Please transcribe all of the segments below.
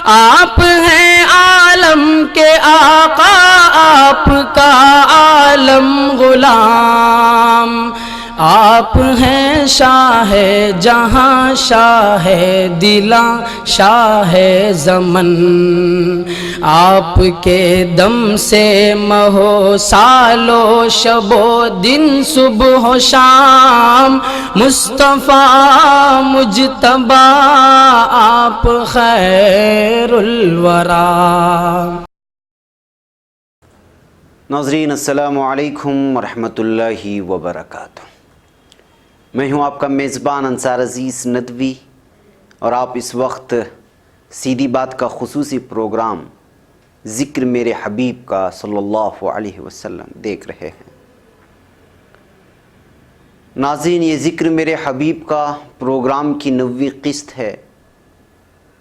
آپ ہیں عالم کے آقا، آپ کا عالم غلام، آپ ہیں شاہ جہاں، شاہ دلاں، شاہ زمن، آپ کے دم سے مہو سالو شب و دن صبح و شام، مصطفیٰ مجتبی آپ خیر الورا۔ ناظرین السلام علیکم ورحمۃ اللہ وبرکاتہ۔ میں ہوں آپ کا میزبان انصار عزیز ندوی، اور آپ اس وقت سیدھی بات کا خصوصی پروگرام ذکر میرے حبیب کا صلی اللہ علیہ وسلم دیکھ رہے ہیں۔ ناظرین، یہ ذکر میرے حبیب کا پروگرام کی 9ویں قسط ہے۔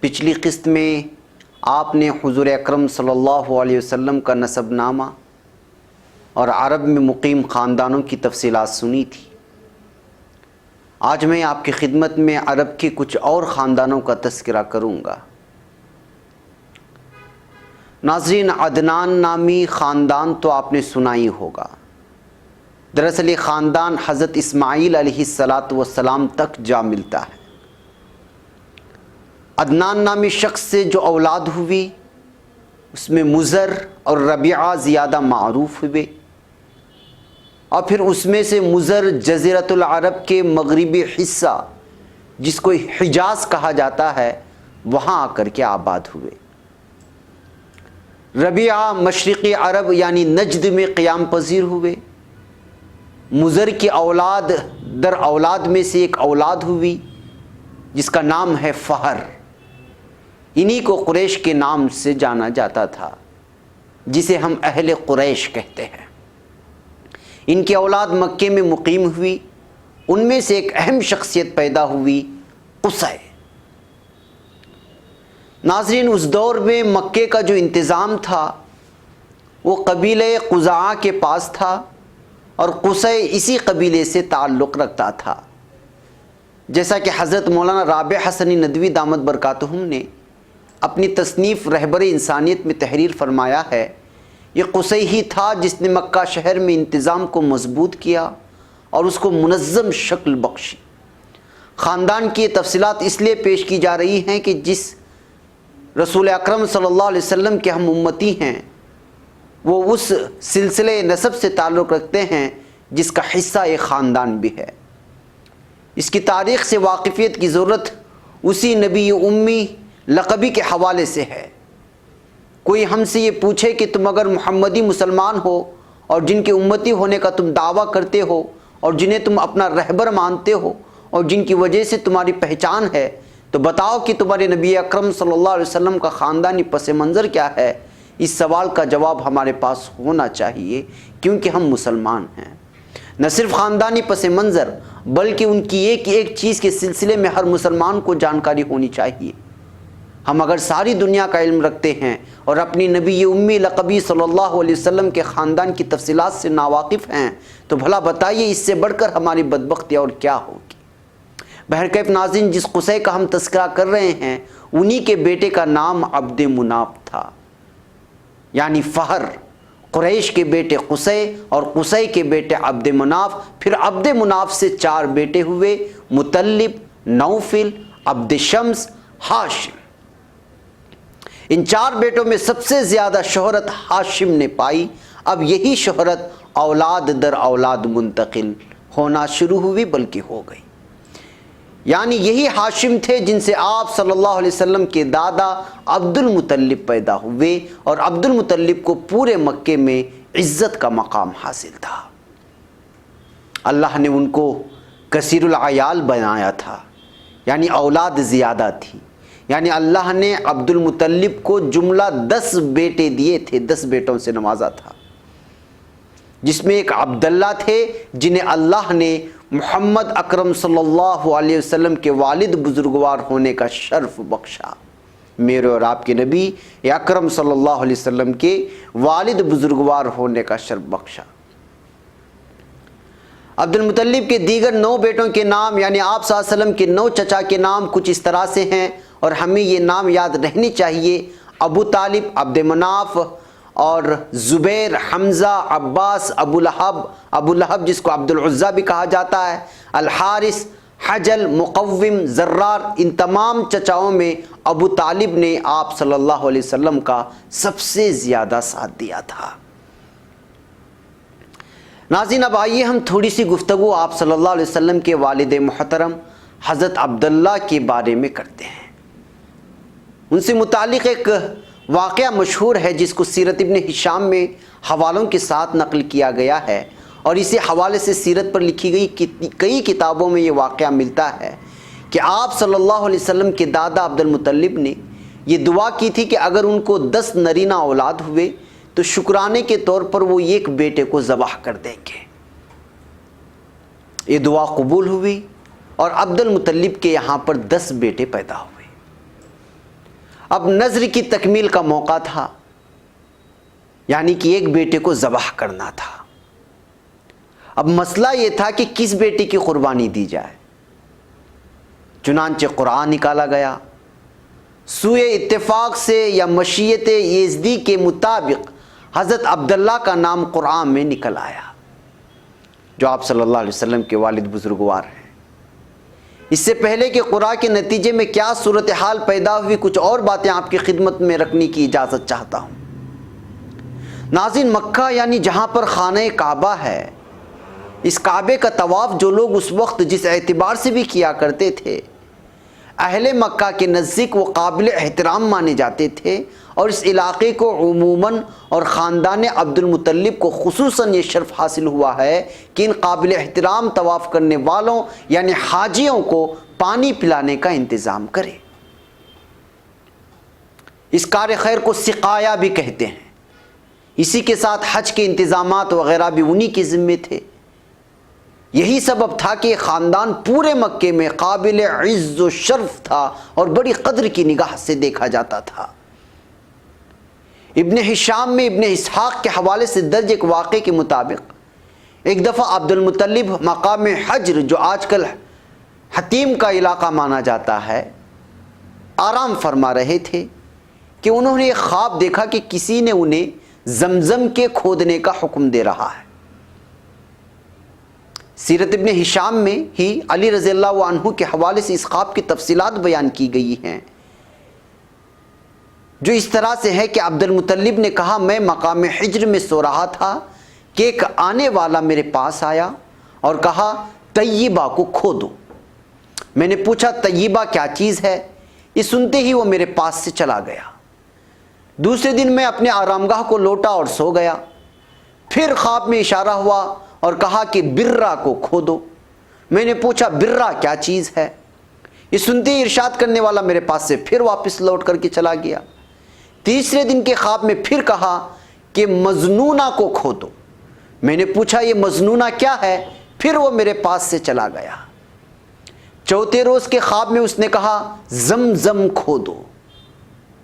پچھلی قسط میں آپ نے حضور اکرم صلی اللہ علیہ وسلم کا نسب نامہ اور عرب میں مقیم خاندانوں کی تفصیلات سنی تھی۔ آج میں آپ کی خدمت میں عرب کے کچھ اور خاندانوں کا تذکرہ کروں گا۔ ناظرین، عدنان نامی خاندان تو آپ نے سنا ہی ہوگا۔ دراصل یہ خاندان حضرت اسماعیل علیہ السلام تک جا ملتا ہے۔ عدنان نامی شخص سے جو اولاد ہوئی اس میں مضر اور ربیعہ زیادہ معروف ہوئے، اور پھر اس میں سے مضر جزیرۃ العرب کے مغربی حصہ جس کو حجاز کہا جاتا ہے وہاں آ کر کے آباد ہوئے۔ ربیعہ مشرقی عرب یعنی نجد میں قیام پذیر ہوئے۔ مضر کی اولاد در اولاد میں سے ایک اولاد ہوئی جس کا نام ہے فہر۔ انہی کو قریش کے نام سے جانا جاتا تھا، جسے ہم اہل قریش کہتے ہیں۔ ان کی اولاد مکے میں مقیم ہوئی۔ ان میں سے ایک اہم شخصیت پیدا ہوئی، قصی۔ ناظرین، اس دور میں مکے کا جو انتظام تھا وہ قبیلہ قزاعہ کے پاس تھا، اور قصی اسی قبیلے سے تعلق رکھتا تھا۔ جیسا کہ حضرت مولانا رابع حسنی ندوی دامت برکاتہم نے اپنی تصنیف رہبر انسانیت میں تحریر فرمایا ہے، یہ قصی ہی تھا جس نے مکہ شہر میں انتظام کو مضبوط کیا اور اس کو منظم شکل بخشی۔ خاندان کی یہ تفصیلات اس لیے پیش کی جا رہی ہیں کہ جس رسول اکرم صلی اللہ علیہ وسلم کے ہم امتی ہیں وہ اس سلسلے نسب سے تعلق رکھتے ہیں جس کا حصہ ایک خاندان بھی ہے۔ اس کی تاریخ سے واقفیت کی ضرورت اسی نبی امی لقبی کے حوالے سے ہے۔ کوئی ہم سے یہ پوچھے کہ تم اگر محمدی مسلمان ہو اور جن کے امتی ہونے کا تم دعویٰ کرتے ہو اور جنہیں تم اپنا رہبر مانتے ہو اور جن کی وجہ سے تمہاری پہچان ہے، تو بتاؤ کہ تمہارے نبی اکرم صلی اللہ علیہ وسلم کا خاندانی پس منظر کیا ہے؟ اس سوال کا جواب ہمارے پاس ہونا چاہیے، کیونکہ ہم مسلمان ہیں۔ نہ صرف خاندانی پس منظر بلکہ ان کی ایک ایک چیز کے سلسلے میں ہر مسلمان کو جانکاری ہونی چاہیے۔ ہم اگر ساری دنیا کا علم رکھتے ہیں اور اپنی نبی امی لقبی صلی اللہ علیہ وسلم کے خاندان کی تفصیلات سے ناواقف ہیں تو بھلا بتائیے اس سے بڑھ کر ہماری بدبختی اور کیا ہوگی۔ بہرکیف ناظرین، جس قصی کا ہم تذکرہ کر رہے ہیں انہی کے بیٹے کا نام عبد مناف تھا، یعنی فہر۔ قریش کے بیٹے قصی اور قصی کے بیٹے عبد مناف، پھر عبد مناف سے 4 بیٹے ہوئے، مطلب، نوفل، عبد شمس، ہاشم۔ ان 4 بیٹوں میں سب سے زیادہ شہرت ہاشم نے پائی۔ اب یہی شہرت اولاد در اولاد منتقل ہونا شروع ہوئی، بلکہ ہو گئی۔ یعنی یہی ہاشم تھے جن سے آپ صلی اللہ علیہ وسلم کے دادا عبد المطلب پیدا ہوئے، اور عبد المطلب کو پورے مکے میں عزت کا مقام حاصل تھا۔ اللہ نے ان کو کثیر العیال بنایا تھا، یعنی اولاد زیادہ تھی۔ یعنی اللہ نے عبد المطلب کو جملہ 10 بیٹے دیے تھے، 10 بیٹوں سے نوازا تھا، جس میں ایک عبداللہ تھے جنہیں اللہ نے محمد اکرم صلی اللہ علیہ وسلم کے والد بزرگوار ہونے کا شرف بخشا۔ میرے اور آپ کے نبی اکرم صلی اللہ علیہ وسلم کے والد بزرگوار ہونے کا شرف بخشا۔ عبد المطلب کے دیگر 9 بیٹوں کے نام، یعنی آپ صلی اللہ علیہ وسلم کے 9 چچا کے نام کچھ اس طرح سے ہیں: اور ہمیں یہ نام یاد رہنے چاہیے، ابو طالب، عبد مناف اور زبیر، حمزہ، عباس، ابو لہب جس کو عبد العزیٰ بھی کہا جاتا ہے، الحارث، حجل، مقوم، زرار، ان تمام چچاؤں میں ابو طالب نے آپ صلی اللہ علیہ وسلم کا سب سے زیادہ ساتھ دیا تھا۔ ناظرین، اب آئیے ہم تھوڑی سی گفتگو آپ صلی اللہ علیہ وسلم کے والد محترم حضرت عبداللہ کے بارے میں کرتے ہیں۔ ان سے متعلق ایک واقعہ مشہور ہے جس کو سیرت ابن ہشام میں حوالوں کے ساتھ نقل کیا گیا ہے، اور اسی حوالے سے سیرت پر لکھی گئی کئی کتابوں میں یہ واقعہ ملتا ہے کہ آپ صلی اللہ علیہ وسلم کے دادا عبد المطلب نے یہ دعا کی تھی کہ اگر ان کو 10 نرینہ اولاد ہوئے تو شکرانے کے طور پر وہ ایک بیٹے کو ذبح کر دیں گے۔ یہ دعا قبول ہوئی اور عبد المطلب کے یہاں پر 10 بیٹے پیدا ہوئے۔ اب نذر کی تکمیل کا موقع تھا، یعنی کہ ایک بیٹے کو ذبح کرنا تھا۔ اب مسئلہ یہ تھا کہ کس بیٹے کی قربانی دی جائے۔ چنانچہ قرآن نکالا گیا، سوئے اتفاق سے یا مشیت یزدی کے مطابق حضرت عبداللہ کا نام قرآن میں نکل آیا، جو آپ صلی اللہ علیہ وسلم کے والد بزرگوار ہیں۔ اس سے پہلے کہ قرآن کے نتیجے میں کیا صورتحال پیدا ہوئی، کچھ اور باتیں آپ کی خدمت میں رکھنے کی اجازت چاہتا ہوں۔ ناظرین، مکہ یعنی جہاں پر خانہ کعبہ ہے، اس کعبے کا طواف جو لوگ اس وقت جس اعتبار سے بھی کیا کرتے تھے، اہل مکہ کے نزدیک وہ قابل احترام مانے جاتے تھے، اور اس علاقے کو عموماً اور خاندان عبد المطلب کو خصوصاً یہ شرف حاصل ہوا ہے کہ ان قابل احترام طواف کرنے والوں یعنی حاجیوں کو پانی پلانے کا انتظام کرے۔ اس کار خیر کو سقایا بھی کہتے ہیں۔ اسی کے ساتھ حج کے انتظامات وغیرہ بھی انہی کے ذمے تھے۔ یہی سبب تھا کہ خاندان پورے مکے میں قابل عز و شرف تھا اور بڑی قدر کی نگاہ سے دیکھا جاتا تھا۔ ابن ہشام میں ابن اسحاق کے حوالے سے درج ایک واقعے کے مطابق ایک دفعہ عبد المطلب مقام حجر، جو آج کل حتیم کا علاقہ مانا جاتا ہے، آرام فرما رہے تھے کہ انہوں نے ایک خواب دیکھا کہ کسی نے انہیں زمزم کے کھودنے کا حکم دے رہا ہے۔ سیرت ابن ہشام میں ہی علی رضی اللہ عنہ کے حوالے سے اس خواب کی تفصیلات بیان کی گئی ہیں، جو اس طرح سے ہے کہ عبد المطلب نے کہا، میں مقام حجر میں سو رہا تھا کہ ایک آنے والا میرے پاس آیا اور کہا طیبہ کو کھودو۔ میں نے پوچھا طیبہ کیا چیز ہے؟ یہ سنتے ہی وہ میرے پاس سے چلا گیا۔ دوسرے دن میں اپنے آرامگاہ کو لوٹا اور سو گیا۔ پھر خواب میں اشارہ ہوا اور کہا کہ برہ کو کھودو۔ میں نے پوچھا برہ کیا چیز ہے؟ یہ سنتے ہی ارشاد کرنے والا میرے پاس سے پھر واپس لوٹ کر کے چلا گیا۔ تیسرے دن کے خواب میں پھر کہا کہ مظنونہ کو کھودو۔ میں نے پوچھا یہ مظنونہ کیا ہے؟ پھر وہ میرے پاس سے چلا گیا۔ چوتھے روز کے خواب میں اس نے کہا زمزم کھودو۔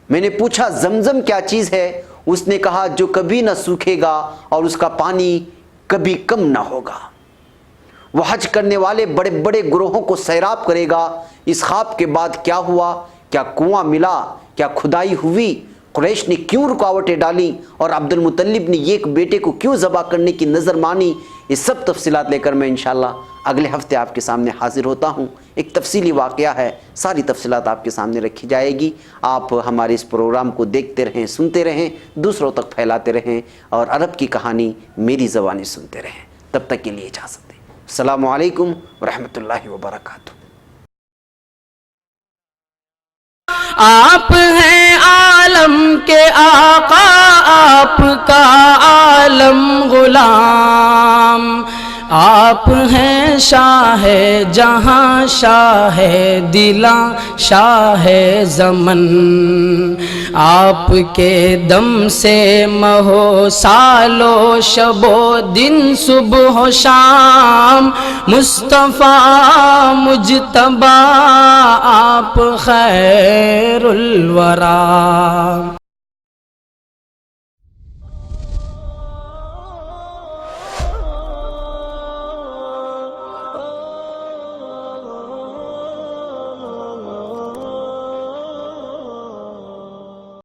میں نے پوچھا زمزم کیا چیز ہے؟ اس نے کہا جو کبھی نہ سوکھے گا اور اس کا پانی کبھی کم نہ ہوگا۔ وہ حج کرنے والے بڑے بڑے گروہوں کو سیراب کرے گا۔ اس خواب کے بعد کیا ہوا؟ کیا کنواں ملا؟ کیا کھدائی ہوئی؟ قریش نے کیوں رکاوٹیں ڈالی اور عبد المطلب نے ایک بیٹے کو کیوں ذبح کرنے کی نظر مانی؟ یہ سب تفصیلات لے کر میں انشاءاللہ اگلے ہفتے آپ کے سامنے حاضر ہوتا ہوں۔ ایک تفصیلی واقعہ ہے، ساری تفصیلات آپ کے سامنے رکھی جائے گی۔ آپ ہمارے اس پروگرام کو دیکھتے رہیں، سنتے رہیں، دوسروں تک پھیلاتے رہیں اور عرب کی کہانی میری زبانی سنتے رہیں۔ تب تک کے لیے اجازت دیں۔ السلام علیکم ورحمۃ اللہ وبرکاتہ۔ آپ ہیں عالم کے آقا، آپ کا عالم غلام، آپ ہیں شاہ جہاں، شاہ دلاں، شاہ زمن، آپ کے دم سے مہو سالو شب و دن، صبح و شام، مصطفیٰ مجتبیٰ، آپ خیر الورا۔